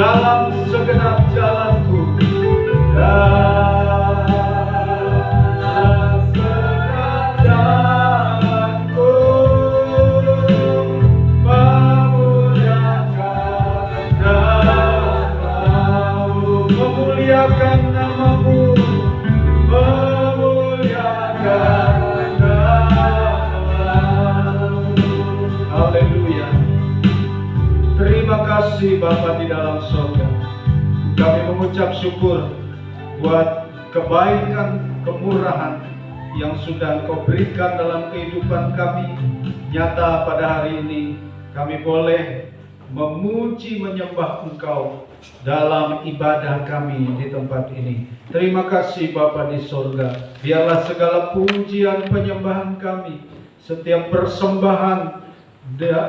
dalam segenap jalanku, dalam segenap jalanku, memuliakan namamu, memuliakan namamu, memuliakan namamu. Haleluya. Terima kasih Bapa di dalam surga. Kami mengucap syukur buat kebaikan, kemurahan yang sudah Engkau berikan dalam kehidupan kami. Nyata pada hari ini kami boleh memuji menyembah Engkau dalam ibadah kami di tempat ini. Terima kasih Bapa di surga. Biarlah segala pujian penyembahan kami, setiap persembahan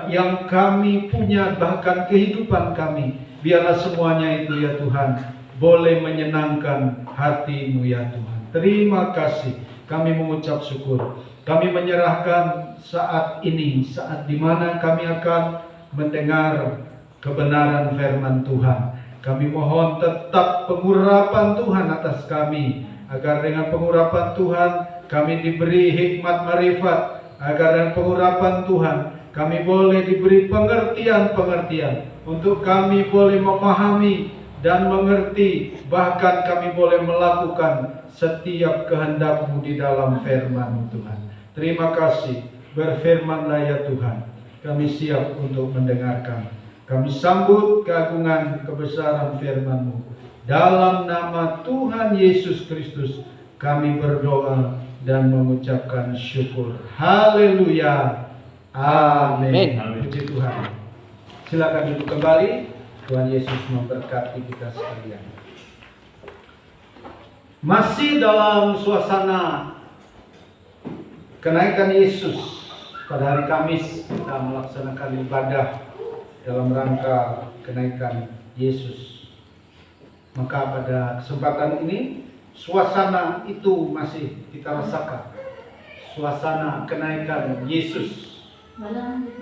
yang kami punya, bahkan kehidupan kami, biarlah semuanya itu ya Tuhan boleh menyenangkan hati-Mu ya Tuhan. Terima kasih. Kami mengucap syukur. Kami menyerahkan saat ini, saat dimana kami akan mendengar kebenaran firman Tuhan. Kami mohon tetap pengurapan Tuhan atas kami, agar dengan pengurapan Tuhan kami diberi hikmat marifat, agar dengan pengurapan Tuhan kami boleh diberi pengertian-pengertian, untuk kami boleh memahami dan mengerti, bahkan kami boleh melakukan setiap kehendak-Mu di dalam firman Tuhan. Terima kasih. Berfirmanlah ya Tuhan. Kami siap untuk mendengarkan. Kami sambut keagungan kebesaran firman-Mu. Dalam nama Tuhan Yesus Kristus kami berdoa dan mengucapkan syukur. Haleluya. Amin. Puji Tuhan. Silakan duduk kembali. Tuhan Yesus memberkati kita sekalian. Masih dalam suasana kenaikan Yesus, pada hari Kamis kita melaksanakan ibadah dalam rangka kenaikan Yesus. Maka pada kesempatan ini suasana itu masih kita rasakan. Suasana kenaikan Yesus.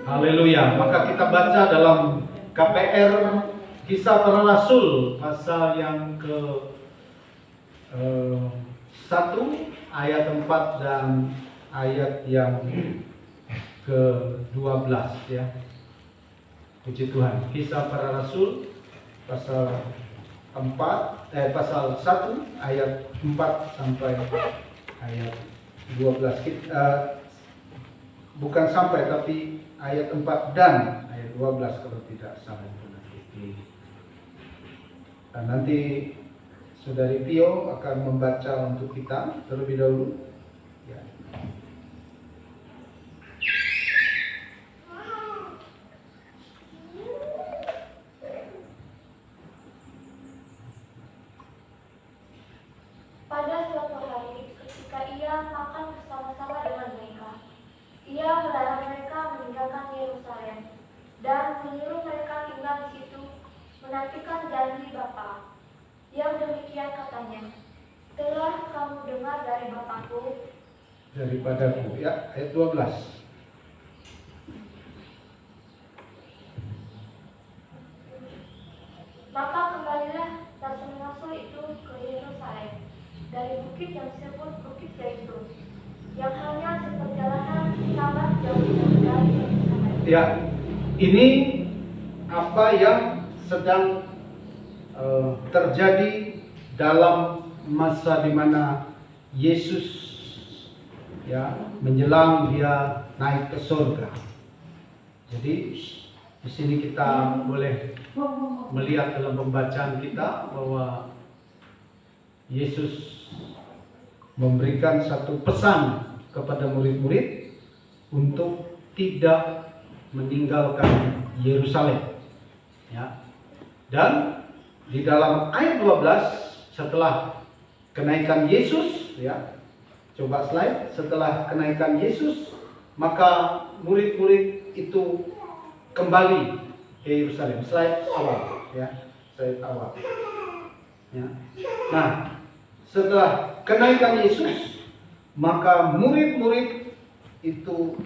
Haleluya. Maka kita baca dalam KPR Kisah Para Rasul pasal yang ke 1 ayat 4 dan ayat yang ke 12 ya. Puji Tuhan. Kisah Para Rasul pasal 1 ayat 4 sampai ayat 12. Bukan sampai, tapi ayat 4 dan ayat 12 kalau tidak salah itu nanti. Dan nanti Saudari Pio akan membaca untuk kita terlebih dahulu. Ya. Pada suatu hari, ketika ia makan bersama-sama dengan mereka, ia melarang mereka meninggalkan Yerusalem dan menyuruh mereka tinggal di situ, menantikan janji Bapa. Yang demikian katanya, telah kamu dengar dari Bapakku, Daripadaku, ya, ayat 12. Maka kembalilah rasul-rasul itu ke Yerusalem dari bukit yang disebut Bukit Zaitun, yang hanya seperjalanan tambah jauh dari Yerusalem. Ya, ini apa yang sedang terjadi dalam masa di mana Yesus ya menjelang dia naik ke surga. Jadi di sini kita boleh melihat dalam pembacaan kita bahwa Yesus memberikan satu pesan kepada murid-murid untuk tidak meninggalkan Yerusalem. Ya. Dan di dalam ayat 12 setelah kenaikan Yesus, ya. Coba slide, setelah kenaikan Yesus, maka murid-murid itu kembali ke Yerusalem. Slide awal, ya. Slide awal. Ya. Nah, setelah kenaikan Yesus, maka murid-murid itu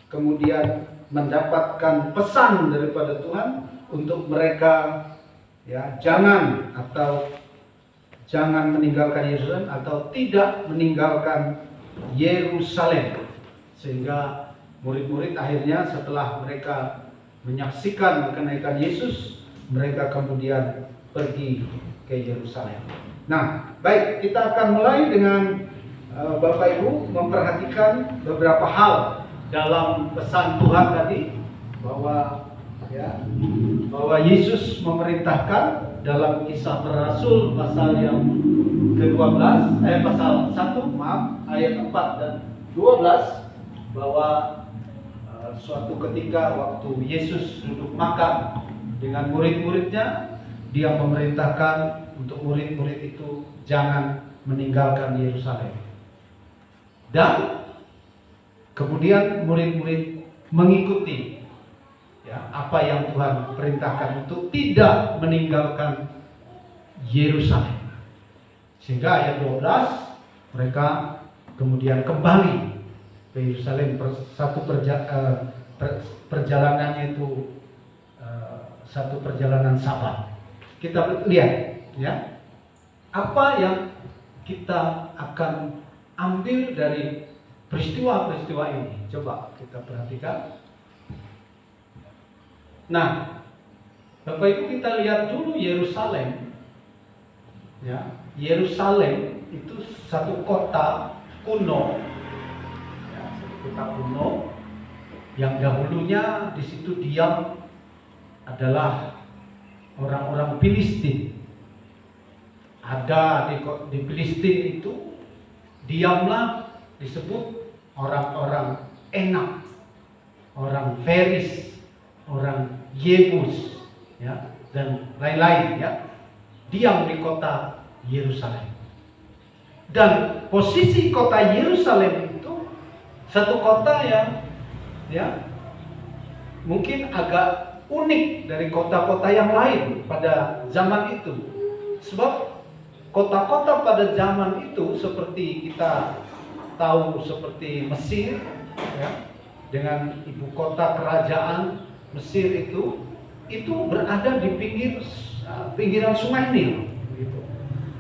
kemudian mendapatkan pesan daripada Tuhan untuk mereka ya, jangan meninggalkan Yerusalem atau tidak meninggalkan Yerusalem. Sehingga murid-murid akhirnya setelah mereka menyaksikan kenaikan Yesus, mereka kemudian pergi ke Yerusalem. Nah, baik, kita akan mulai dengan Bapak Ibu memperhatikan beberapa hal dalam pesan Tuhan tadi, bahwa Yesus memerintahkan dalam Kisah Para Rasul pasal yang ke-12, pasal 1, ayat 4 dan 12, bahwa suatu ketika waktu Yesus duduk makan dengan murid-muridnya, dia memerintahkan untuk murid-murid itu jangan meninggalkan Yerusalem. Dan kemudian murid-murid mengikuti apa yang Tuhan perintahkan untuk tidak meninggalkan Yerusalem. Sehingga ayat 12 mereka kemudian kembali ke Yerusalem. Satu perjalanannya itu satu perjalanan Sabat. Kita lihat ya, apa yang kita akan ambil dari peristiwa-peristiwa ini. Coba kita perhatikan. Nah, Bapak Ibu, kita lihat dulu Yerusalem. Ya, Yerusalem itu satu kota kuno. Ya, satu kota kuno yang dahulunya di situ diam adalah orang-orang Filistin. Ada di Filistin itu diamlah disebut orang-orang Enak, orang Feris, orang Yebus, ya, dan lain-lain, ya, diam di kota Yerusalem. Dan posisi kota Yerusalem itu satu kota yang, ya, mungkin agak unik dari kota-kota yang lain pada zaman itu. Sebab kota-kota pada zaman itu seperti kita tahu, seperti Mesir, ya, dengan ibu kota kerajaan Mesir itu berada di pinggiran Sungai Nil, gitu.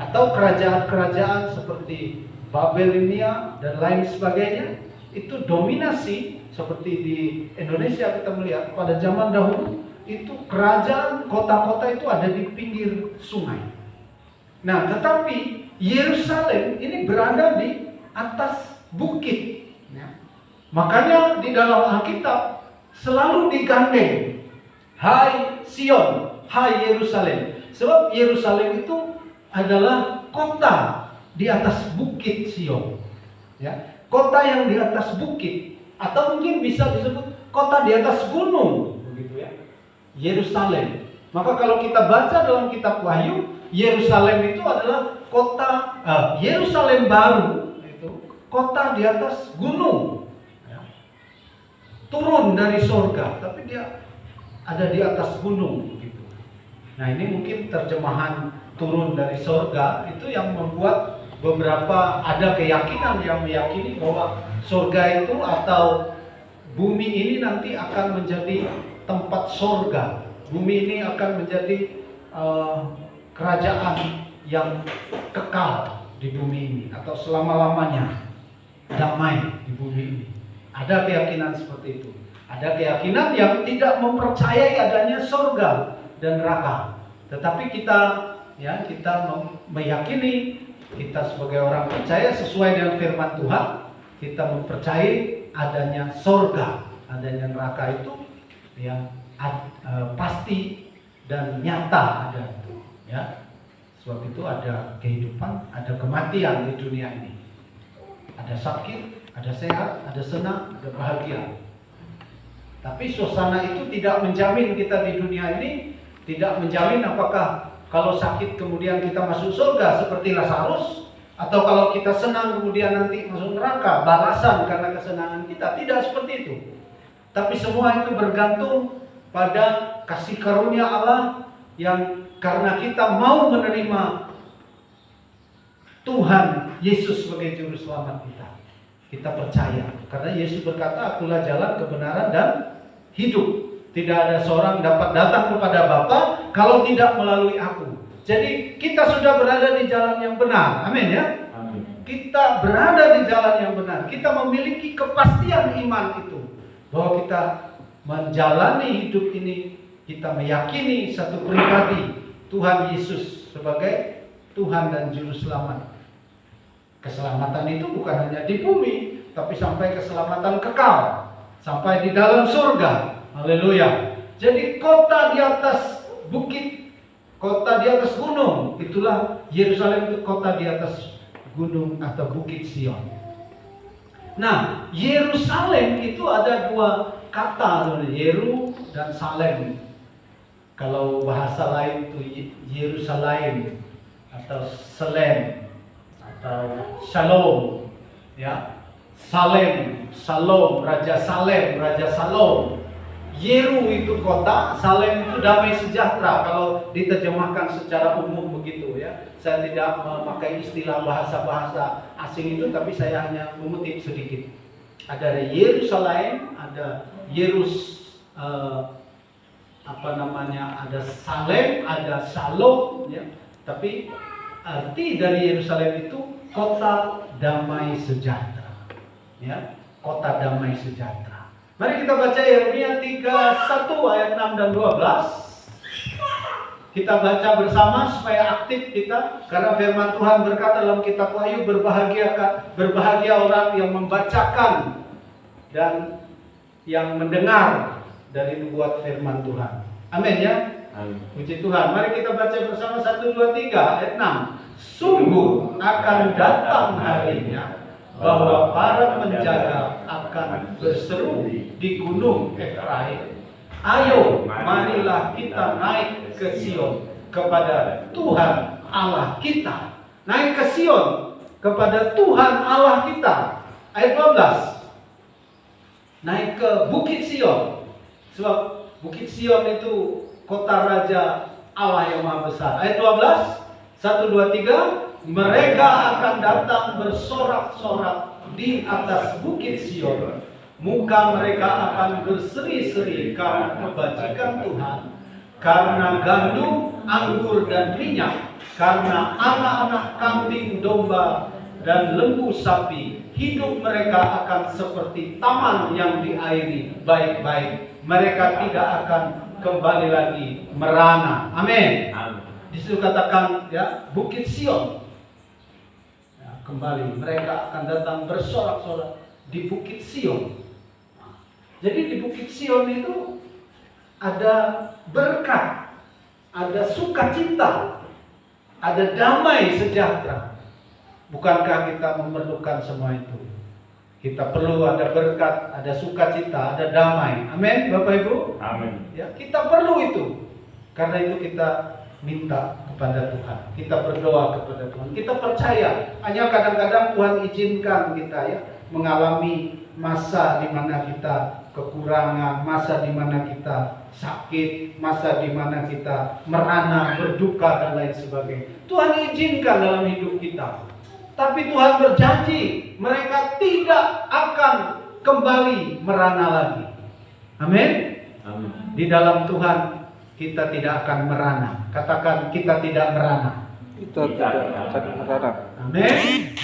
Atau kerajaan-kerajaan seperti Babilonia dan lain sebagainya itu dominasi. Seperti di Indonesia kita melihat pada zaman dahulu itu kerajaan kota-kota itu ada di pinggir sungai. Nah, tetapi Yerusalem ini berada di atas bukit, ya. Makanya di dalam Alkitab selalu digandeng, hai Sion, hai Yerusalem. Sebab Yerusalem itu adalah kota di atas bukit Sion, ya. Kota yang di atas bukit, atau mungkin bisa disebut kota di atas gunung, begitu ya, Yerusalem. Maka kalau kita baca dalam kitab Wahyu, Yerusalem itu adalah kota Yerusalem baru, itu kota di atas gunung, ya. Turun dari surga, tapi dia ada di atas gunung, gitu. Nah, ini mungkin terjemahan turun dari surga itu yang membuat beberapa ada keyakinan yang meyakini bahwa surga itu atau bumi ini nanti akan menjadi tempat surga. Bumi ini akan menjadi kerajaan yang kekal di bumi ini atau selama-lamanya damai di bumi ini. Ada keyakinan seperti itu. Ada keyakinan yang tidak mempercayai adanya surga dan neraka. Tetapi kita meyakini, kita sebagai orang percaya sesuai dengan firman Tuhan, kita mempercayai adanya surga, adanya neraka itu yang pasti dan nyata ada itu, ya. Sebab itu ada kehidupan, ada kematian di dunia ini. Ada sakit, ada sehat, ada senang, ada bahagia. Tapi suasana itu tidak menjamin kita di dunia ini, tidak menjamin apakah kalau sakit kemudian kita masuk surga seperti Lazarus, atau kalau kita senang kemudian nanti masuk neraka, balasan karena kesenangan kita. Tidak seperti itu. Tapi semua itu bergantung pada kasih karunia Allah yang karena kita mau menerima Tuhan Yesus sebagai juru selamat kita. Kita percaya karena Yesus berkata, akulah jalan, kebenaran dan hidup. Tidak ada seorang dapat datang kepada Bapa kalau tidak melalui aku. Jadi kita sudah berada di jalan yang benar. Amin ya. Kita berada di jalan yang benar. Kita memiliki kepastian iman itu. Bahwa kita menjalani hidup ini, kita meyakini satu pribadi, Tuhan Yesus sebagai Tuhan dan Juru Selamat. Keselamatan itu bukan hanya di bumi, tapi sampai keselamatan kekal, sampai di dalam surga. Haleluya. Jadi kota di atas bukit, kota di atas gunung, itulah Yerusalem, itu kota di atas gunung atau bukit Sion. Nah, Yerusalem itu ada dua kata, Yeru dan Salem. Kalau bahasa lain itu Yerusalem atau Salem atau Shalom, ya. Salem, Salom, Raja Salem, Raja Salom. Yeru itu kota, Salem itu damai sejahtera kalau diterjemahkan secara umum begitu ya. Saya tidak memakai istilah bahasa-bahasa asing itu, tapi saya hanya mengutip sedikit. Ada Yerusalem, ada ada Salem, ada Shalom ya. Tapi arti dari Yerusalem itu kota damai sejahtera. Ya, kota damai sejahtera. Mari kita baca Yeremia 31 ayat 6 dan 12. Kita baca bersama supaya aktif kita, karena firman Tuhan berkata dalam kitab Wahyu, berbahagia orang yang membacakan dan yang mendengar dari nubuat firman Tuhan. Amin ya. Puji Tuhan. Mari kita baca bersama 1 2 3 ayat 6. Sungguh akan datang harinya bahwa para penjaga akan berseru di gunung Efraim, ayo marilah kita naik ke Sion kepada Tuhan Allah kita. Naik ke Sion kepada Tuhan Allah kita. Ayat 12. Naik ke Bukit Sion. Sebab Bukit Sion itu kota Raja Allah yang Maha Besar. Ayat 12. 1 2 3. Mereka akan datang bersorak-sorak di atas Bukit Sion. Muka mereka akan berseri-seri karena kebajikan Tuhan, karena gandum, anggur dan minyak, karena anak-anak kambing domba dan lembu sapi. Hidup mereka akan seperti taman yang diairi baik-baik. Mereka tidak akan kembali lagi merana. Amin. Disitu katakan ya, Bukit Sion. Kembali mereka akan datang bersorak-sorak di Bukit Sion. Jadi di Bukit Sion itu ada berkat, ada sukacita, ada damai sejahtera. Bukankah kita memerlukan semua itu? Kita perlu ada berkat, ada sukacita, ada damai. Amin, Bapak Ibu. Amin. Ya, kita perlu itu. Karena itu kita minta kepada Tuhan, kita berdoa kepada Tuhan, kita percaya. Hanya kadang-kadang Tuhan izinkan kita ya mengalami masa di mana kita kekurangan, masa di mana kita sakit, masa di mana kita merana, berduka dan lain sebagainya. Tuhan izinkan dalam hidup kita. Tapi Tuhan berjanji mereka tidak akan kembali merana lagi. Amin. Amin. Di dalam Tuhan kita tidak akan merana. Katakan, kita tidak merana. Kita tidak akan merana. Amin.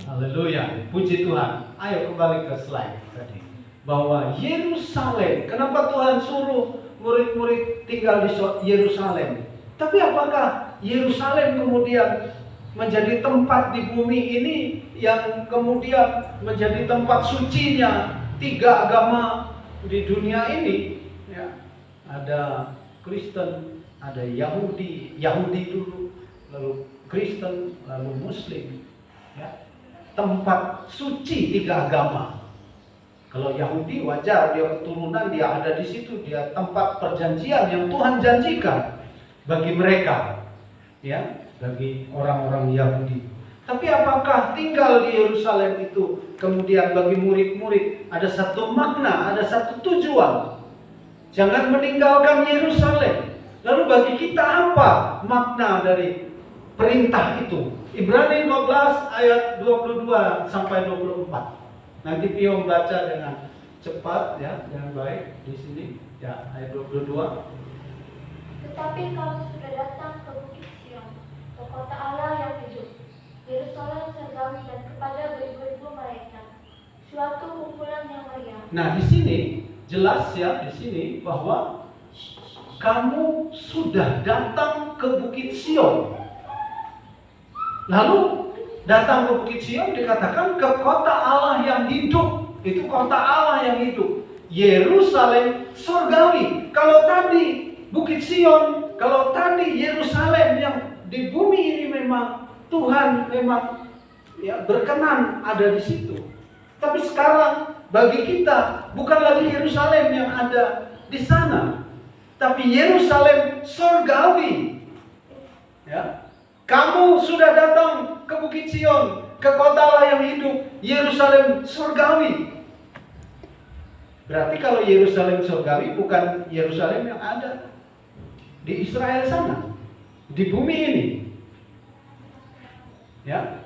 Haleluya. Puji Tuhan. Ayo kembali ke slide tadi. Bahwa Yerusalem, kenapa Tuhan suruh murid-murid tinggal di Yerusalem? Tapi apakah Yerusalem kemudian menjadi tempat di bumi ini yang kemudian menjadi tempat sucinya tiga agama di dunia ini? Ya, ada Kristen, ada Yahudi dulu, lalu Kristen, lalu Muslim. Ya. Tempat suci tiga agama. Kalau Yahudi wajar, dia keturunan, dia ada di situ, dia tempat perjanjian yang Tuhan janjikan bagi mereka, ya, bagi orang-orang Yahudi. Tapi apakah tinggal di Yerusalem itu kemudian bagi murid-murid ada satu makna, ada satu tujuan? Jangan meninggalkan Yerusalem. Lalu bagi kita apa makna dari perintah itu? Ibrani 12 ayat 22 sampai 24. Nanti Pio membaca dengan cepat ya, dengan baik di sini. Ya, ayat 22. Tetapi kamu sudah datang ke Bukit Sion, ke kota Allah yang hidup, Yerusalem surgawi, dan kepada beribu-ribu malaikat, suatu kumpulan yang meriah. Nah, di sini jelas ya, di sini bahwa kamu sudah datang ke Bukit Sion. Lalu datang ke Bukit Sion dikatakan ke kota Allah yang hidup. Itu kota Allah yang hidup, Yerusalem surgawi. Kalau tadi Bukit Sion, kalau tadi Yerusalem yang di bumi ini memang Tuhan memang ya berkenan ada di situ. Tapi sekarang bagi kita bukan lagi Yerusalem yang ada di sana, tapi Yerusalem surgawi. Ya. Kamu sudah datang ke Bukit Sion, ke kota Allah yang hidup, Yerusalem surgawi. Berarti kalau Yerusalem surgawi bukan Yerusalem yang ada di Israel sana, di bumi ini. Ya.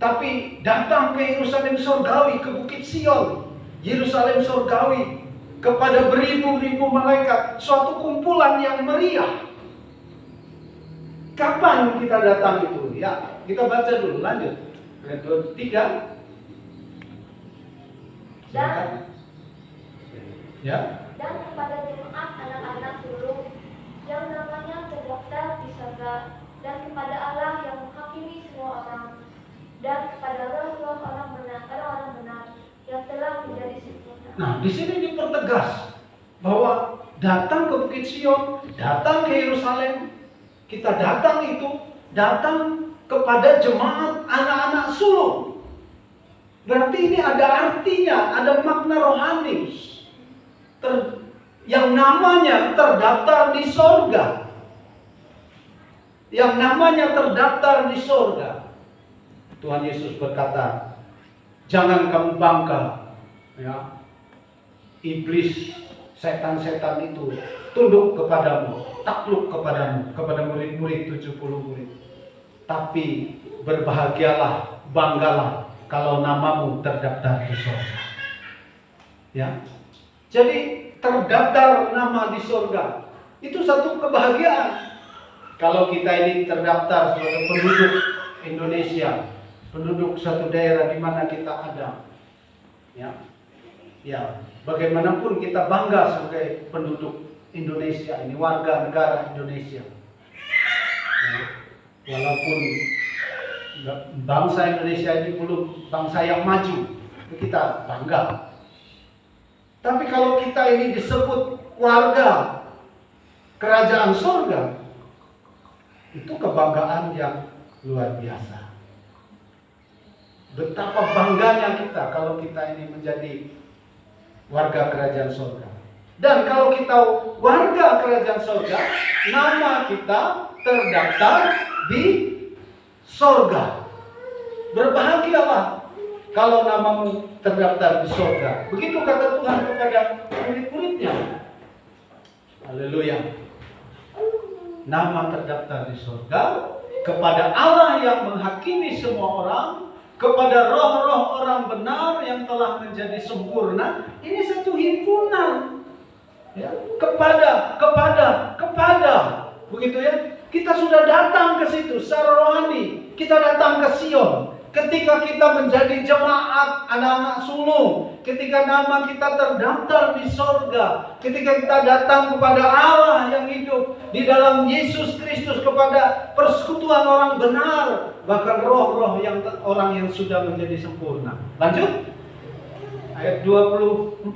Tapi datang ke Yerusalem surgawi, ke Bukit Sion, Yerusalem surgawi, kepada beribu-ribu malaikat, suatu kumpulan yang meriah. Kapan kita datang itu? Ya, kita baca dulu, lanjut. Ayat 23. Dan kepada jemaat anak-anak sulung yang namanya terdaftar di surga, dan kepada Allah yang menghakimi semua orang, dan kepada roh-roh orang benar yang telah menjadi sempurna. Nah, di sini dipertegas bahwa datang ke Bukit Sion, datang ke Yerusalem, kita datang itu datang kepada jemaat anak-anak sulung. Berarti ini ada artinya, ada makna rohani yang namanya terdaftar di sorga. Yang namanya terdaftar di sorga. Tuhan Yesus berkata, jangan kamu bangga, ya. Iblis, setan-setan itu tunduk kepadamu, takluk kepadamu, kepada murid-murid 70 murid. Tapi berbahagialah, banggalah kalau namamu terdaftar di surga. Ya. Jadi terdaftar nama di surga itu satu kebahagiaan. Kalau kita ini terdaftar sebagai penduduk Indonesia, penduduk satu daerah di mana kita ada. Ya. Ya, bagaimanapun kita bangga sebagai penduduk Indonesia ini, warga negara Indonesia. Ya, walaupun bangsa Indonesia ini belum bangsa yang maju, kita bangga. Tapi kalau kita ini disebut warga kerajaan surga, itu kebanggaan yang luar biasa. Betapa bangganya kita kalau kita ini menjadi warga kerajaan surga. Dan kalau kita warga kerajaan surga, nama kita terdaftar di surga. Berbahagialah kalau namamu terdaftar di surga. Begitu kata Tuhan kepada murid-muridnya. Haleluya. Nama terdaftar di surga, kepada Allah yang menghakimi semua orang, kepada roh-roh orang benar yang telah menjadi sempurna. Ini satu himpunan. Ya, kepada. Begitu ya. Kita sudah datang ke situ secara rohani. Kita datang ke Sion. Ketika kita menjadi jemaat anak-anak sulung, ketika nama kita terdaftar di sorga, ketika kita datang kepada Allah yang hidup di dalam Yesus Kristus, kepada persekutuan orang benar, bahkan roh-roh yang orang yang sudah menjadi sempurna. Lanjut. Ayat 24.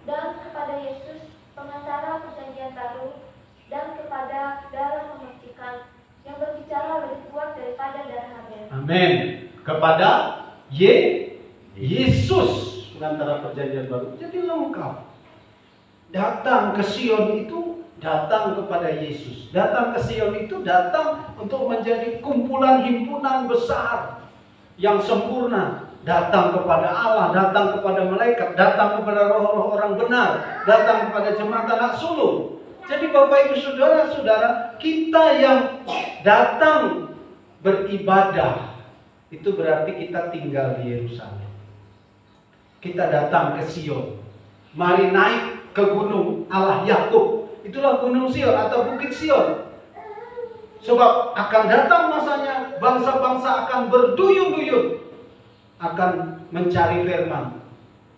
Dan kepada Yesus, pengantara perjanjian baru, dan kepada darah membersihkan yang berbicara lebih kuat daripada darah Habel. Amin. Kepada Yesus, pengantara perjanjian baru. Jadi lengkap. Datang ke Sion itu datang kepada Yesus. Datang ke Sion itu datang untuk menjadi kumpulan himpunan besar yang sempurna. Datang kepada Allah, datang kepada malaikat, datang kepada roh-roh orang benar, datang kepada jemaat anak sulung. Jadi Bapak Ibu Saudara-saudara, kita yang datang beribadah, itu berarti kita tinggal di Yerusalem. Kita datang ke Sion. Mari naik ke gunung Allah Yakub. Itulah gunung Sion atau bukit Sion. Sebab akan datang masanya bangsa-bangsa akan berduyun-duyun, akan mencari firman,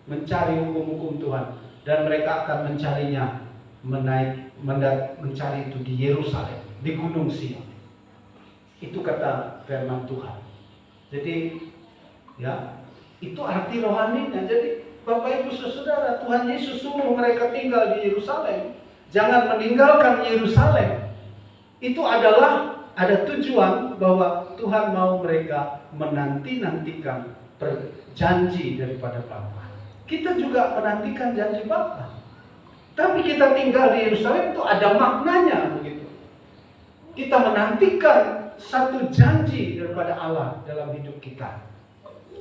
mencari hukum-hukum Tuhan, dan mereka akan mencarinya, mencari itu di Yerusalem, di gunung Sion. Itu kata firman Tuhan. Jadi ya, itu arti rohaninya. Jadi Bapak Ibu Saudara, Tuhan Yesus suruh mereka tinggal di Yerusalem. Jangan meninggalkan Yerusalem. Itu adalah ada tujuan bahwa Tuhan mau mereka menanti-nantikan janji daripada Bapa. Kita juga menantikan janji Bapa. Tapi kita tinggal di Yerusalem itu ada maknanya begitu. Kita menantikan satu janji daripada Allah dalam hidup kita.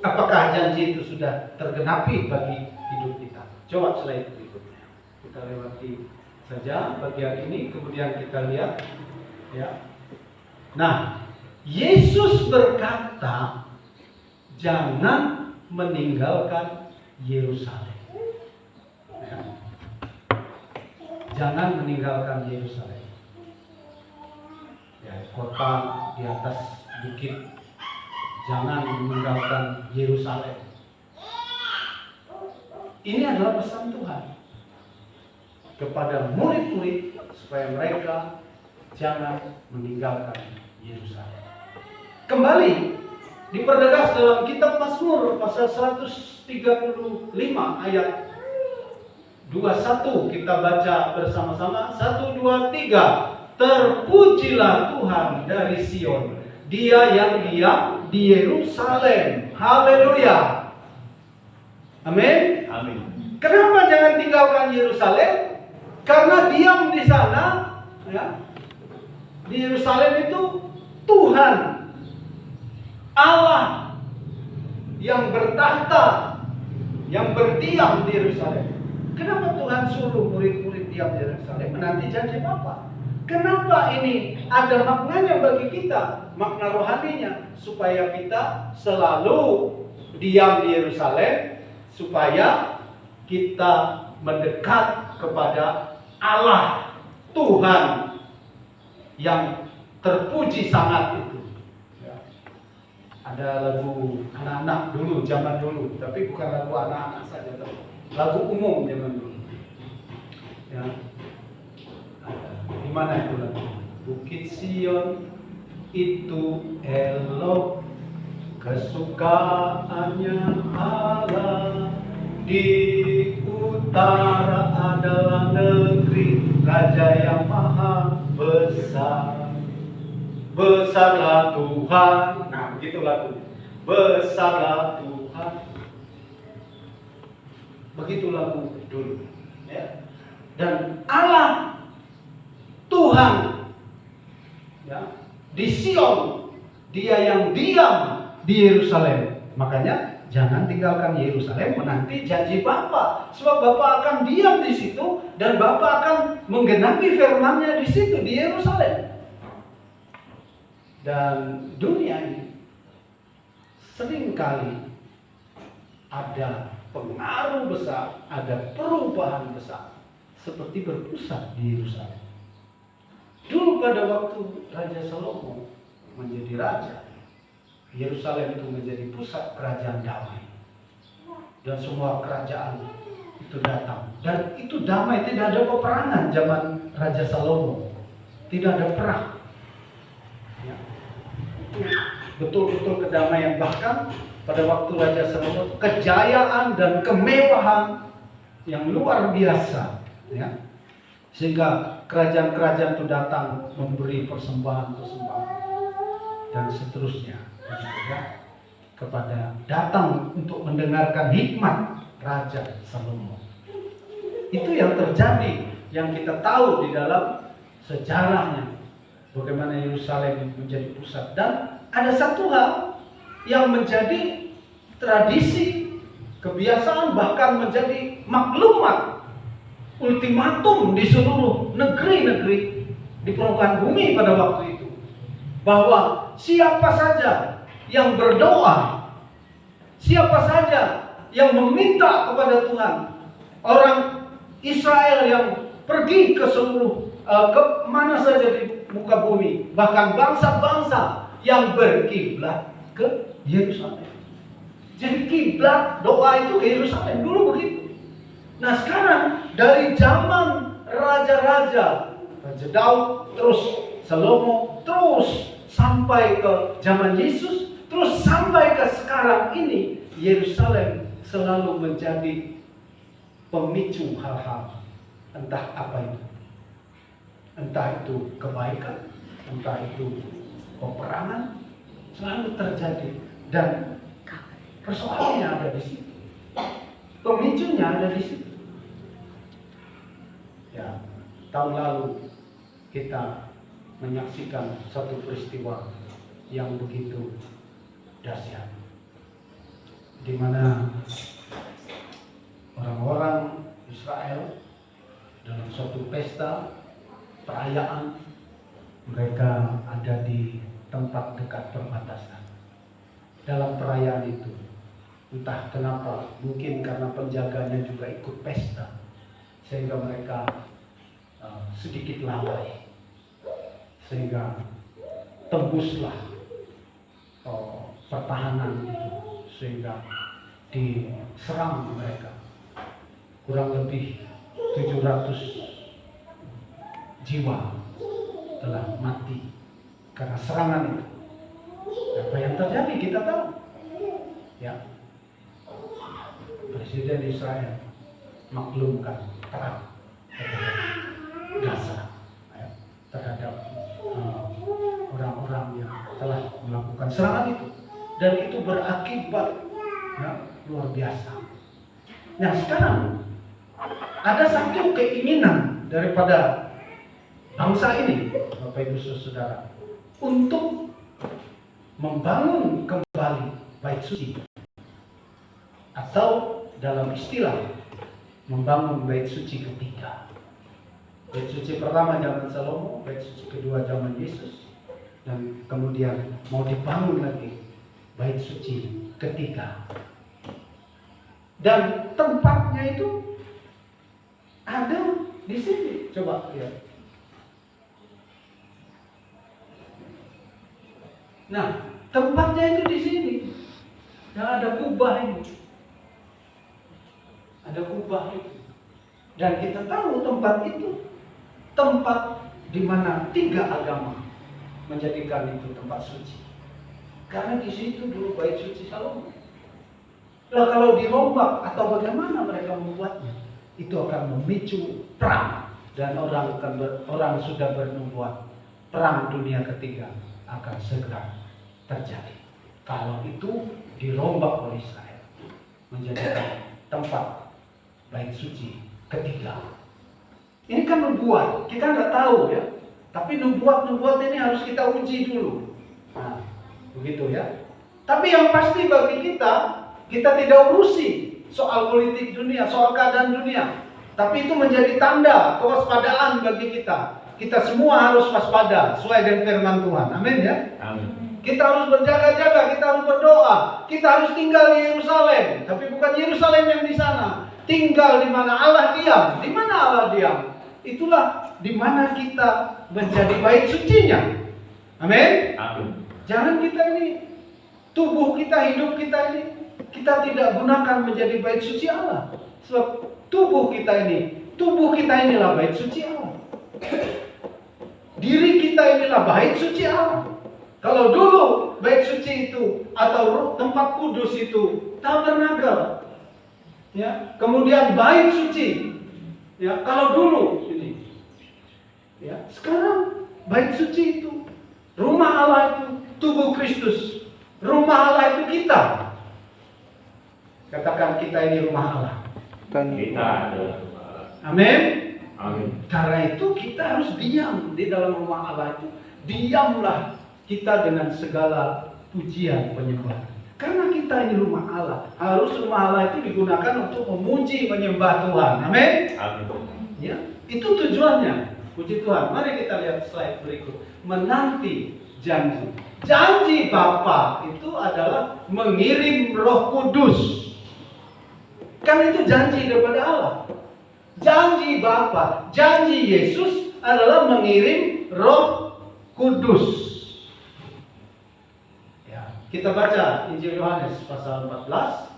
Apakah janji itu sudah tergenapi bagi hidup kita? Coba slide berikutnya. Kita lewati saja bagian ini, kemudian kita lihat ya. Nah, Yesus berkata, jangan meninggalkan Yerusalem. Ya. Jangan meninggalkan Yerusalem. Ya, kota di atas bukit. Jangan meninggalkan Yerusalem. Ini adalah pesan Tuhan kepada murid-murid supaya mereka jangan meninggalkan Yerusalem. Kembali dipertegas dalam kitab Mazmur pasal 135 ayat 21. Kita baca bersama-sama. 1, 2, 3. Terpujilah Tuhan dari Sion, Dia yang diam di Yerusalem. Haleluya. Amin. Amin. Kenapa jangan tinggalkan Yerusalem? Karena diam di sana, ya. Di Yerusalem itu Tuhan Allah yang bertahta, yang berdiam di Yerusalem. Kenapa Tuhan suruh murid-murid diam di Yerusalem menanti janji Bapa? Kenapa ini ada maknanya bagi kita, makna rohaninya, supaya kita selalu diam di Yerusalem, supaya kita mendekat kepada Allah Tuhan yang terpuji sangat itu. Ya. Ada lagu anak-anak dulu, zaman dulu, tapi bukan lagu anak-anak saja, lagu umum zaman dulu. Ya. Di mana itu lagu? Bukit Sion itu elok, kesukaannya Allah. Di utara adalah negeri Raja yang maha besar. Besarlah Tuhan. Nah, begitu lagu. Besarlah Tuhan. Begitu lagu dulu. Ya. Dan Allah Tuhan, ya, di Sion, Dia yang diam di Yerusalem. Makanya jangan tinggalkan Yerusalem menanti janji Bapa, sebab Bapa akan diam di situ dan Bapa akan menggenapi firman-Nya di situ di Yerusalem. Dan dunia ini seringkali ada pengaruh besar, ada perubahan besar, seperti berpusat di Yerusalem. Dulu pada waktu Raja Salomo menjadi raja, Yerusalem itu menjadi pusat kerajaan damai. Dan semua kerajaan itu datang. Dan itu damai, tidak ada peperangan zaman Raja Salomo. Tidak ada perang. Ya. Itu betul-betul kedamaian. Bahkan pada waktu Raja Salomo, kejayaan dan kemewahan yang luar biasa. Ya. Sehingga kerajaan-kerajaan itu datang memberi persembahan-persembahan dan seterusnya, ya, kepada datang untuk mendengarkan hikmat Raja Salomo. Itu yang terjadi, yang kita tahu di dalam sejarahnya, bagaimana Yerusalem menjadi pusat. Dan ada satu hal yang menjadi tradisi, kebiasaan, bahkan menjadi maklumat, ultimatum di seluruh negeri-negeri di permukaan bumi pada waktu itu, bahwa siapa saja yang berdoa, siapa saja yang meminta kepada Tuhan, orang Israel yang pergi ke seluruh ke mana saja di muka bumi, bahkan bangsa-bangsa yang berkiblat ke Yerusalem. Jadi kiblat doa itu ke Yerusalem dulu begitu. Nah sekarang dari zaman raja-raja, Raja Daud, terus Salomo, terus sampai ke zaman Yesus, terus sampai ke sekarang ini, Yerusalem selalu menjadi pemicu hal-hal, entah apa itu. Entah itu kebaikan, entah itu peperangan, selalu terjadi. Dan persoalannya ada di situ. Pemicunya ada di situ. Ya, tahun lalu kita menyaksikan satu peristiwa yang begitu dahsyat, di mana orang-orang Israel dalam suatu pesta perayaan, mereka ada di tempat dekat perbatasan. Dalam perayaan itu, entah kenapa, mungkin karena penjaganya juga ikut pesta, sehingga mereka sedikit lalai, sehingga tembuslah pertahanan itu, sehingga diserang mereka. Kurang lebih 700 jiwa telah mati karena serangan itu. Apa yang terjadi kita tahu, ya. Presiden Israel maklumkan perang terhadap Gaza, ya, terhadap orang-orang yang telah melakukan serangan itu, dan itu berakibat ya, luar biasa. Nah sekarang ada satu keinginan daripada bangsa ini, Bapak Ibu Saudara, untuk membangun kembali bait suci, atau dalam istilah membangun bait suci ketiga. Bait suci pertama zaman Salomo, bait suci kedua zaman Yesus, dan kemudian mau dibangun lagi bait suci ketiga. Dan tempatnya itu ada di sini. Coba lihat. Nah, tempatnya itu di sini. Yang ada kubah ini. Ada kubah itu. Dan kita tahu tempat itu tempat di mana 3 agama menjadikan itu tempat suci. Karena di situ dulu bait suci Salomo. Nah, kalau dirombak atau bagaimana mereka membuatnya, itu akan memicu perang, dan orang sudah bernubuat perang dunia ketiga akan segera terjadi kalau itu dirombak oleh Israel, menjadikan tempat bait suci ketiga. Ini kan nubuat, kita nggak tahu ya, tapi nubuat ini harus kita uji dulu. Nah, begitu ya. Tapi yang pasti bagi kita tidak urusi soal politik dunia, soal keadaan dunia. Tapi itu menjadi tanda kewaspadaan bagi kita. Kita semua harus waspada sesuai dengan firman Tuhan. Amin ya. Amin. Kita harus berjaga-jaga, kita harus berdoa, kita harus tinggal di Yerusalem. Tapi bukan Yerusalem yang di sana. Tinggal di mana Allah diam. Di mana Allah diam? Itulah di mana kita menjadi bait sucinya. Amin. Amin. Jangan kita ini, tubuh kita, hidup kita ini, kita tidak gunakan menjadi bait suci Allah. Sebab tubuh kita inilah bait suci Allah. Diri kita inilah bait suci Allah. Kalau dulu bait suci itu atau tempat kudus itu tabernakel, ya, kemudian bait suci, ya, kalau dulu ini, ya, sekarang bait suci itu rumah Allah, itu tubuh Kristus, rumah Allah itu kita. Katakan, kita ini rumah Allah. Kita adalah rumah Allah. Amin. Amin. Karena itu kita harus diam di dalam rumah Allah itu. Diamlah kita dengan segala pujian penyembahan. Karena kita ini rumah Allah. Harus rumah Allah itu digunakan untuk memuji menyembah Tuhan. Amin. Amin. Ya, itu tujuannya. Puji Tuhan. Mari kita lihat slide berikut. Menanti janji. Janji Bapa itu adalah mengirim Roh Kudus. Kan itu janji daripada Allah. janji Bapa, janji Yesus adalah mengirim Roh Kudus. Ya, kita baca Injil Yohanes pasal 14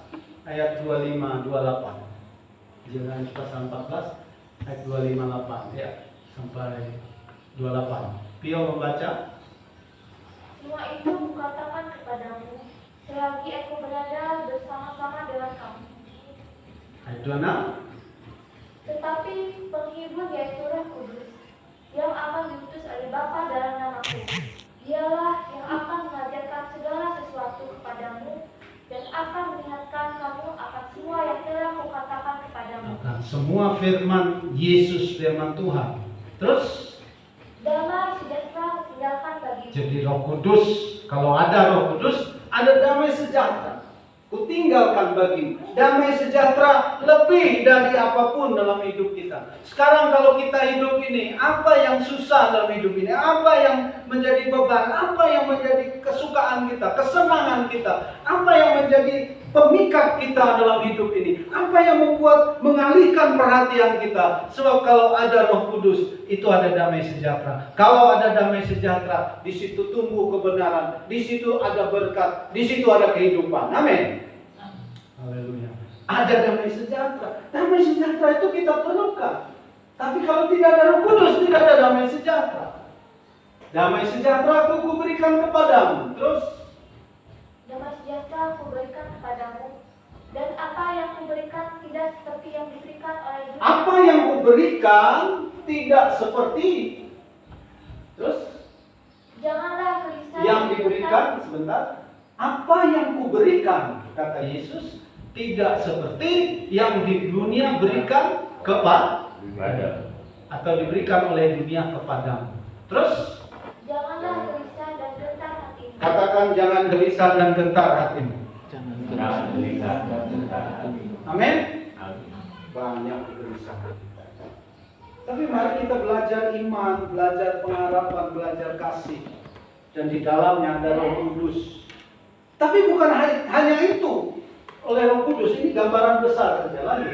ayat 25-28. Injil Yohanes pasal 14 ayat 258 ya sampai 28. Pio membaca. Semua itu kukatakan kepadamu selagi aku berada bersama-sama dengan kamu. Ayat 26. Tetapi penghibur yaitu Roh Kudus yang akan diutus oleh Bapa dalam namaku, dialah yang akan mengajarkan segala sesuatu kepadamu dan akan mengingatkan kamu akan semua yang telah kukatakan kepadamu. Akan semua firman Yesus, firman Tuhan. Terus Damai sejahtera tinggalkan bagimu. jadi Roh Kudus, kalau ada Roh Kudus, ada damai sejahtera. Kutinggalkan bagimu damai sejahtera lebih dari apapun dalam hidup kita. Sekarang kalau kita hidup ini, apa yang susah dalam hidup ini? Apa yang menjadi beban? Apa yang menjadi kesukaan kita, kesenangan kita? Apa yang menjadi pemikat kita dalam hidup ini? Apa yang membuat mengalihkan perhatian kita? Sebab kalau ada Roh Kudus, itu ada damai sejahtera. Kalau ada damai sejahtera, di situ tumbuh kebenaran, di situ ada berkat, di situ ada kehidupan. Amin. Haleluya. Ada damai sejahtera. Damai sejahtera itu kita perlukan. Tapi kalau tidak ada Roh Kudus, tidak ada damai sejahtera. Damai sejahtera aku berikan kepadamu. Terus Damai sejahtera aku berikan kepadamu, dan apa yang kuberikan tidak seperti yang diberikan oleh dunia. apa yang kuberikan tidak seperti. Terus Janganlah gelisah yang diberikan, sebentar. Apa yang kuberikan, kata Yesus, tidak seperti yang di dunia berikan Ibadah. atau diberikan oleh dunia kepadamu. Terus Janganlah gelisah dan gentar hatimu. katakan jangan gelisah dan gentar hatimu. Jangan Jangan gelisah dan gentar. Amin. Amin. Banyak kegelisahan. Tapi mari kita belajar iman, belajar pengharapan, belajar kasih. Dan di dalamnya ada Roh Kudus. Tapi bukan hanya itu. Oleh Roh Kudus, ini gambaran besar saja lagi.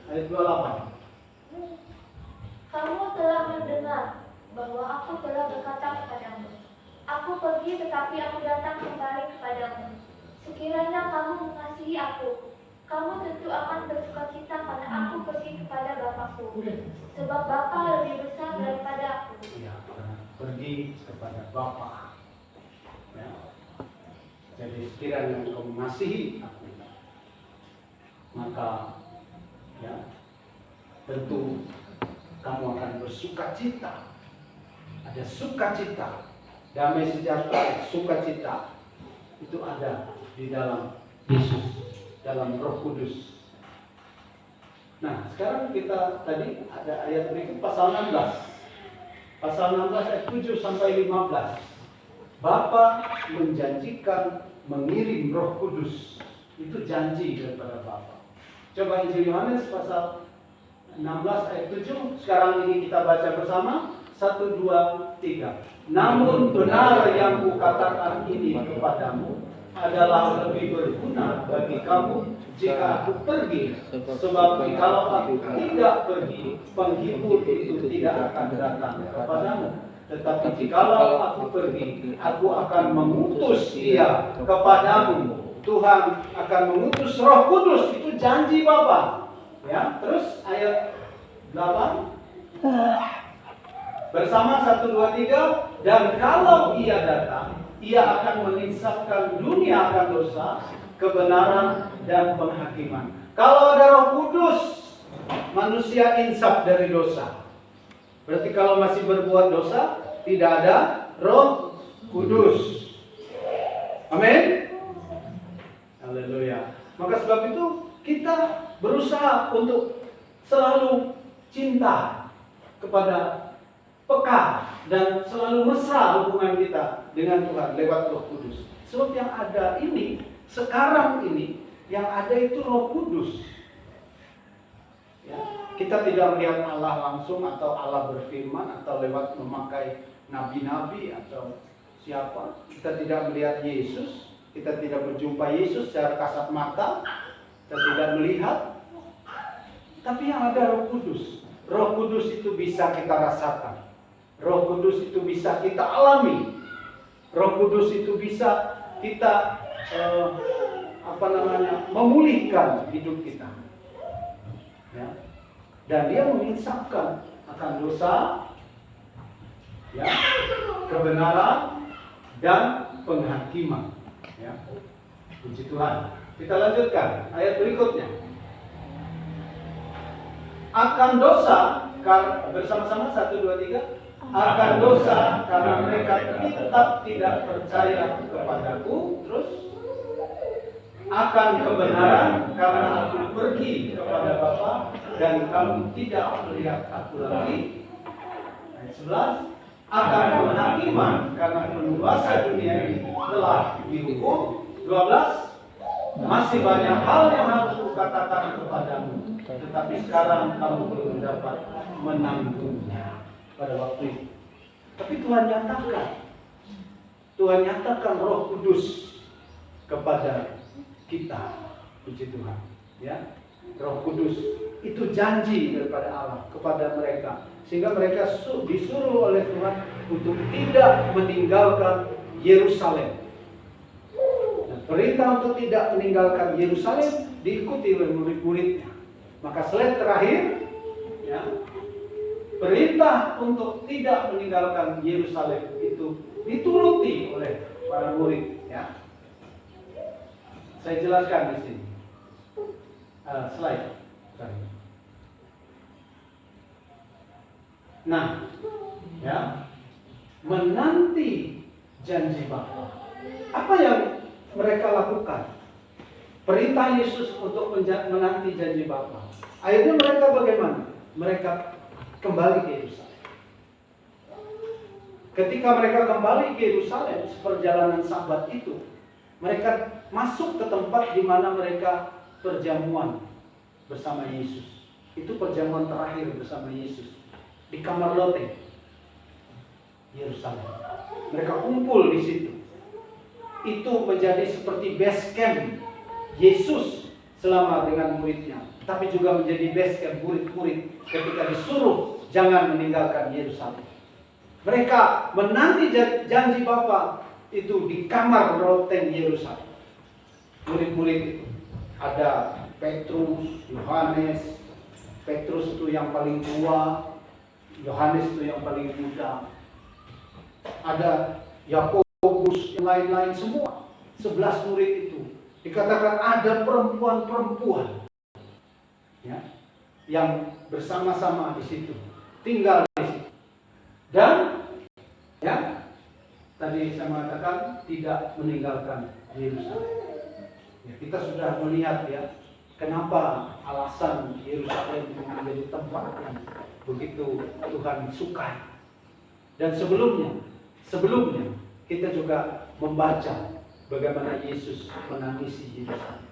Ayat 28. Kamu telah mendengar bahwa aku telah berkata kepadamu, aku pergi tetapi aku datang kembali kepadamu. Sekiranya kamu mengasihi aku, kamu tentu akan bersukacita karena aku pergi kepada Bapakku. Sebab Bapa lebih besar daripada aku. Ya, pergi kepada Bapa. Ya. Jadi sekiranya engkau mengasihi aku, maka ya tentu kamu akan bersukacita. Ada sukacita, damai sejahtera, sukacita itu ada di dalam Yesus, dalam Roh Kudus. Nah, sekarang kita tadi ada ayat berikut pasal 16. Pasal 16 ayat 7 sampai 15. Bapa menjanjikan mengirim Roh Kudus. Itu janji daripada Bapa. Coba Injil Yohanes pasal 16 ayat 7. Sekarang ini kita baca bersama. 1, 2, 3. Namun benar yang kukatakan ini kepadamu adalah lebih berguna bagi kamu jika aku pergi. Sebab jikalau aku tidak pergi, penghibur itu tidak akan datang kepadamu. Tetapi jikalau aku pergi, aku akan mengutus dia kepadamu. Tuhan akan mengutus Roh Kudus, itu janji Bapa. Ya, terus ayat 8. Bersama 1, 2, 3. Dan kalau ia datang, ia akan menginsafkan dunia akan dosa, kebenaran, dan penghakiman. Kalau ada Roh Kudus, manusia insaf dari dosa. Berarti kalau masih berbuat dosa, tidak ada Roh Kudus. Amin. Haleluya. Maka sebab itu kita berusaha untuk selalu cinta kepada peka dan selalu mesra hubungan kita dengan Tuhan lewat Roh Kudus. Sebab yang ada ini, sekarang ini, yang ada itu Roh Kudus. Ya, kita tidak melihat Allah langsung atau Allah berfirman atau lewat memakai nabi-nabi atau siapa. Kita tidak melihat Yesus, kita tidak berjumpa Yesus secara kasat mata, kita tidak melihat. tapi yang ada Roh Kudus. Roh Kudus itu bisa kita rasakan. Roh Kudus itu bisa kita alami. Roh Kudus itu bisa kita memulihkan hidup kita. Ya. Dan dia menginsafkan akan dosa, ya, kebenaran dan penghakiman. Ya. Puji Tuhan. Kita lanjutkan ayat berikutnya. Akan dosa, bersama-sama 1, 2, 3. Akan dosa karena mereka tetap tidak percaya kepadaku. Terus akan kebenaran karena aku pergi kepada Bapa dan kamu tidak melihat aku lagi. Ayat 11. Akan penghakiman karena penguasa dunia ini telah dihukum. 12. Masih banyak hal yang harus kukatakan kepadamu, tetapi sekarang kamu belum dapat menanggungnya pada waktu itu. Tapi Tuhan nyatakan Roh Kudus kepada kita. Puji Tuhan. Ya, Roh Kudus itu janji daripada Allah kepada mereka, sehingga mereka disuruh oleh Tuhan untuk tidak meninggalkan Yerusalem. Perintah untuk tidak meninggalkan Yerusalem diikuti oleh murid-muridnya. Maka slide terakhir, ya, perintah untuk tidak meninggalkan Yerusalem itu dituruti oleh para murid. Ya. Saya jelaskan di sini. Slide terakhir. Nah, ya, menanti janji Bapa. Apa yang mereka lakukan? Perintah Yesus untuk menanti janji Bapa. Akhirnya mereka bagaimana? Mereka kembali ke Yerusalem. Ketika mereka kembali ke Yerusalem, seperjalanan Sabat itu, mereka masuk ke tempat di mana mereka perjamuan bersama Yesus. Itu perjamuan terakhir bersama Yesus di kamar loteng Yerusalem. Mereka kumpul di situ. Itu menjadi seperti base camp Yesus selama dengan muridnya, tapi juga menjadi base camp murid-murid ketika disuruh jangan meninggalkan Yerusalem. Mereka menanti janji Bapa itu di kamar loteng Yerusalem. Murid-murid itu ada Petrus, Yohanes. Petrus itu yang paling tua, Yohanes itu yang paling muda. Ada Yakobus, yang lain-lain semua. 11 murid itu. Dikatakan ada perempuan-perempuan, ya, yang bersama-sama di situ, tinggal di situ. Dan, ya, tadi saya mengatakan tidak meninggalkan Yerusalem. Ya, kita sudah melihat, ya, kenapa alasan Yerusalem menjadi tempat yang begitu Tuhan sukai. Dan sebelumnya kita juga membaca bagaimana Yesus menangisi Yerusalem.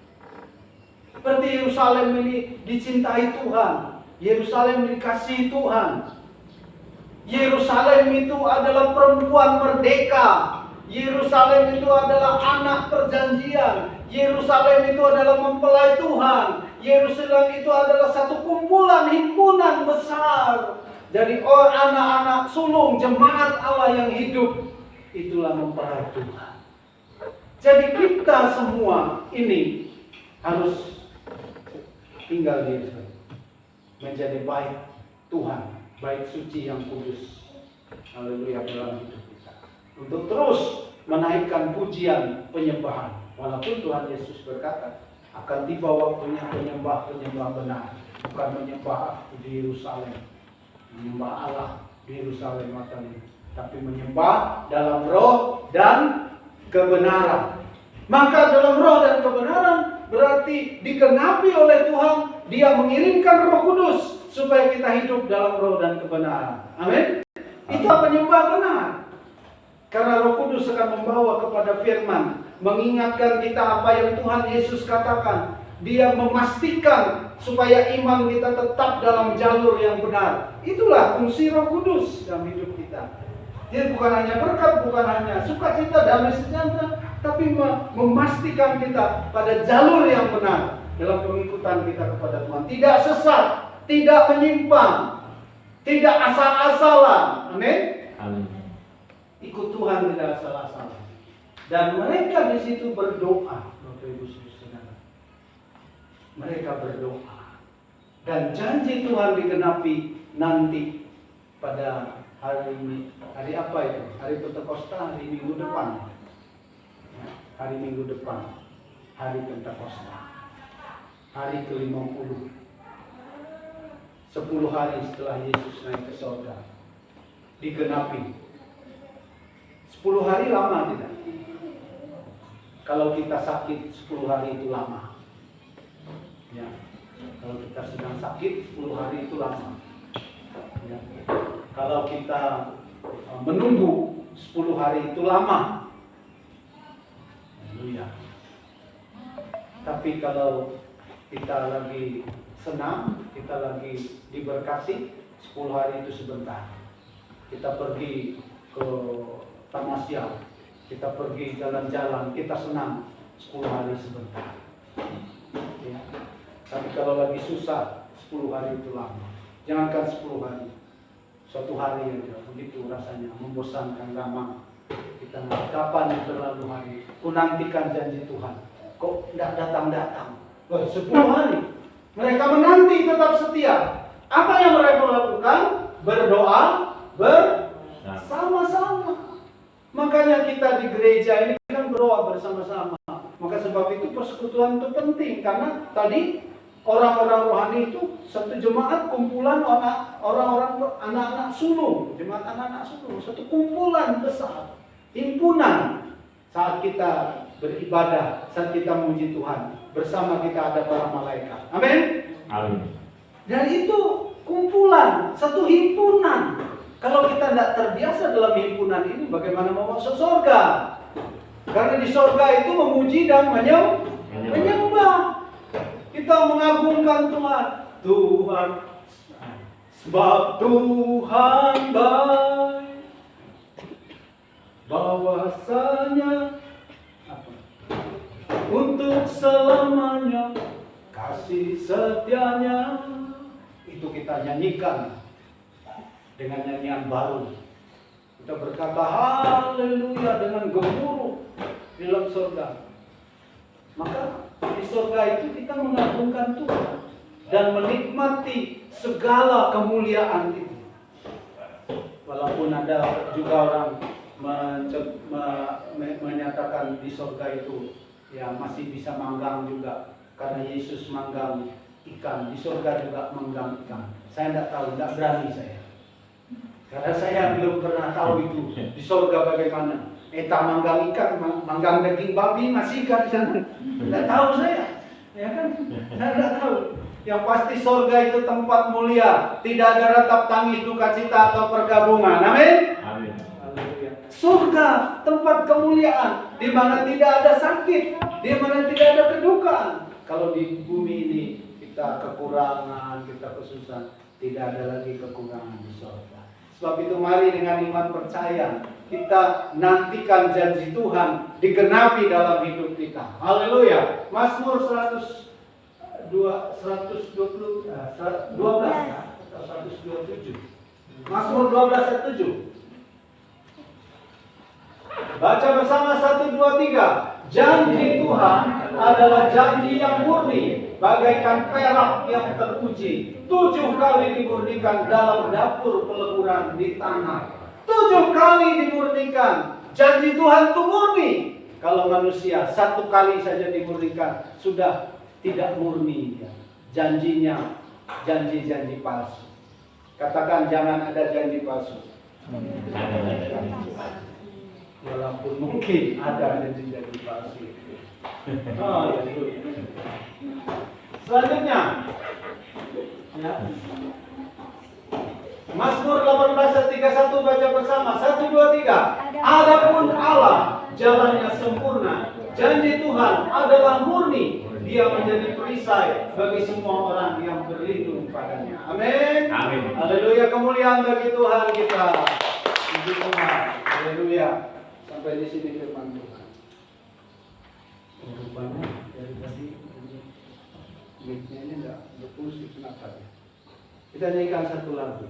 Seperti Yerusalem ini dicintai Tuhan, Yerusalem dikasihi Tuhan. Yerusalem itu adalah perempuan merdeka. Yerusalem itu adalah anak perjanjian. Yerusalem itu adalah mempelai Tuhan. Yerusalem itu adalah satu kumpulan, himpunan besar. Jadi anak-anak sulung jemaat Allah yang hidup, itulah mempelai Tuhan. Jadi kita semua ini harus tinggal di Yerusalem, menjadi baik Tuhan, baik suci yang kudus. Haleluya dalam hidup kita. Untuk terus menaikkan pujian penyembahan. Walaupun Tuhan Yesus berkata, akan tiba waktunya penyembah-penyembah benar, bukan menyembah di Yerusalem, menyembah Allah di Yerusalem tapi menyembah dalam roh dan kebenaran. Maka dalam roh dan kebenaran berarti digenapi oleh Tuhan. Dia mengirimkan Roh Kudus supaya kita hidup dalam roh dan kebenaran. Amin. Itu penyembah benar. Karena Roh Kudus akan membawa kepada firman, mengingatkan kita apa yang Tuhan Yesus katakan. Dia memastikan supaya iman kita tetap dalam jalur yang benar. Itulah fungsi Roh Kudus dalam hidup kita. Jadi bukan hanya berkat, bukan hanya sukacita, damai sejahtera, tapi memastikan kita pada jalur yang benar dalam pengikutan kita kepada Tuhan. Tidak sesat, tidak menyimpang, tidak asal-asalan. Amin. Amin. Ikut Tuhan tidak asal-asalan. Dan mereka di situ berdoa, Bapak Ibu Saudara. Mereka berdoa. Dan janji Tuhan digenapi nanti pada hari ini. Hari apa itu? Hari Pentakosta, hari Minggu depan. Ya, hari Minggu depan. Hari Pentakosta. Hari ke-50. 10 hari setelah Yesus naik ke surga. Digenapi. 10 hari lama tidak? Kalau kita sakit 10 hari itu lama. Ya. Kalau kita sedang sakit 10 hari itu lama. Ya. Kalau kita menunggu 10 hari itu lama. Haleluya. Tapi kalau kita lagi senang, kita lagi diberkati, 10 hari itu sebentar. Kita pergi ke tamasya, kita pergi jalan-jalan, kita senang, 10 hari sebentar. Ya. Tapi kalau lagi susah, 10 hari itu lama. Jangankan 10 hari, suatu hari aja, begitu rasanya, membosankan, lama. Kita kapan yang berlalu hari, ku nantikan janji Tuhan. Kok tidak datang-datang? 10 hari. Mereka menanti tetap setia. Apa yang mereka lakukan? Berdoa bersama-sama. Makanya kita di gereja ini kan berdoa bersama-sama. Maka sebab itu persekutuan itu penting. Karena tadi orang-orang rohani itu satu jemaat kumpulan orang-orang anak-anak sulung. Jemaat anak-anak sulung. Satu kumpulan besar. Himpunan. Saat kita beribadah, saat kita memuji Tuhan. Bersama kita ada para malaikat. Amin. Amin. Dan itu kumpulan, satu himpunan. Kalau kita tidak terbiasa dalam himpunan ini, bagaimana mau masuk surga? Karena di surga itu memuji dan menyembah. Kita mengagungkan Tuhan. Tuhan, sebab Tuhan baik. Bahwasanya untuk selamanya kasih setianya. Itu kita nyanyikan dengan nyanyian baru. Kita berkata haleluya dengan gemuruh di dalam surga. Maka di surga itu kita mengagungkan Tuhan dan menikmati segala kemuliaan itu. Walaupun ada juga orang menyatakan di surga itu ya masih bisa manggang juga, karena Yesus manggang ikan, di surga juga manggang ikan. Saya tidak tahu, tidak berani saya. Karena saya belum pernah tahu itu di surga bagaimana. Eta manggang ikan, manggang daging babi masih ikan di sana. Tidak tahu saya, ya kan? Saya tidak tahu. Yang pasti surga itu tempat mulia, tidak ada ratap tangis, duka cita atau pergabungan. Amin. Amin. Surga tempat kemuliaan, di mana tidak ada sakit, di mana tidak ada kedukaan. Kalau di bumi ini kita kekurangan, kita kesusahan, tidak ada lagi kekurangan di surga. Sebab itu mari dengan iman percaya kita nantikan janji Tuhan digenapi dalam hidup kita. Haleluya. Mazmur 112 atau 127. Mazmur 12 ayat 7. Baca bersama 1, 2, 3. Janji Tuhan adalah janji yang murni, bagaikan perak yang teruji. 7 kali dimurnikan dalam dapur peleburan di tanah. 7 kali dimurnikan. Janji Tuhan itu murni. Kalau manusia 1 kali saja dimurnikan, sudah tidak murni. Janjinya janji-janji palsu. Katakan jangan ada janji palsu. Walaupun mungkin ada janji-janji palsu. Selanjutnya, ya. Mazmur 18 ayat 31 baca bersama. 1, 2, 3. Adapun Allah jalannya sempurna. Janji Tuhan adalah murni. Dia menjadi perisai bagi semua orang yang berlindung padanya. Amin. Amin. Haleluya, kemuliaan bagi Tuhan kita. Puji Tuhan. Haleluya. Sampai di sini firman Tuhan. Rupanya dari tadi mic-nya ini enggak berfungsi, kenapa ya? Kita nyanyikan satu lagu.